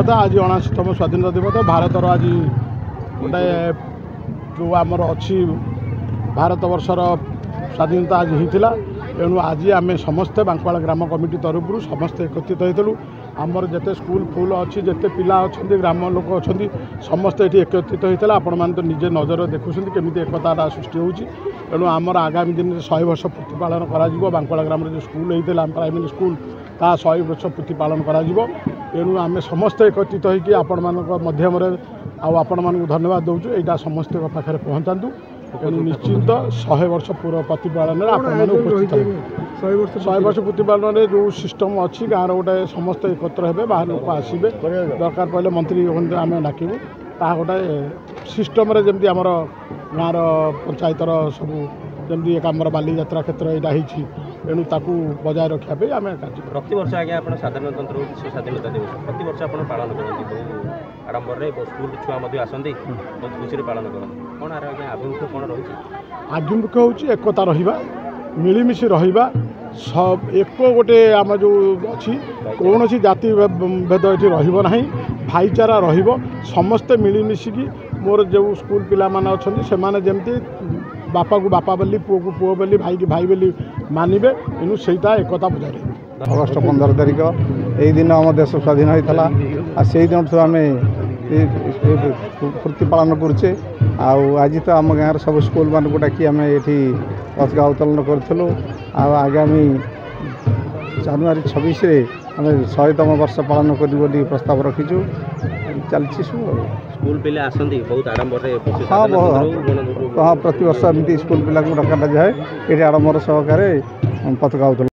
କଥା आज 79तम स्वाधीनता दिवस भारतर आज गोटे जो आमर अच्छी भारत वर्षर स्वाधीनता आज होता तेणु आज आम समस्ते बांकुआल ग्राम कमिटी तरफ समस्ते एकत्रित होइलु आमर जिते स्कूल फुल अच्छी जिते पिला अच्छा ग्राम लोक अच्छा समस्ते ये एकत्रित होता आपण मैंने तो निजे नजर देखुं केमी एकता सृष्टि होती तेणु आमर आगामी दिन में 100 वर्ष पूर्ति पालन कर बांकुआल ग्राम जो स्कूल होता प्राइमरी स्कूल ता 100 वर्ष पूर्ति पालन करूँ आम समस्ते एकत्रित होकर आपण मध्यम आपण मानक धन्यवाद दूँ यहाँ समस्त पाखे पहुँचातु तेणु निश्चिंत 100 वर्ष पूर्व प्रतिपालन उपस्थित 100 वर्ष प्रतिपालन जो सिस्टम अच्छी गाँव गोटे समस्त एकत्र हे बाहर लोक आसवे दरकार पड़े मंत्री आम डाकबू ता गोटे सिस्टम जमी आमर गाँव पंचायतर सब जमी एक आम बाली यात्रा क्षेत्र यहाँ होती तेणु ताकू बजाय रखापी आम कार्य प्रति वर्ष आगे आप साधारणतंत्र विश्व स्वाधीनता दिवस प्रति वर्ष आप पालन करते आडम्बर स्कूल छुआ आसती बहुत खुशी पालन करते कौन आगे आभिमुख्य कौन रही आभिमुख्य हूँ एकता रहा मिलमिशि रहा सब एक गोटे आम जो अच्छी कौन जाति भेद ये रहा भाईचारा रमस्ते मिलमिशिकी मोर जो स्कूल पिला माने अच्छा से जमी बापा को बापा बोली पुओ को पुओ बोली भाई की भाई बोली मानवे तेणु सहीटा एकता बजाय रही अगस्ट 15 तारिख यही दिन आम देश स्वाधीन होता से दिन आम फूर्ति पालन करुचे आज तो आम गाँव सब स्कूल मान को डाकी आम ये पताका उत्तोलन करूँ आगामी जनवरी 26 आम 100तम वर्ष पालन कर प्रस्ताव रखीचु चलती सब स्कूल पिला आसती बहुत आडम्बर हाँ प्रति वर्ष एमती स्कूल पिला को डका जाए ये आडम्बर सहकार पताका उत्तोलन।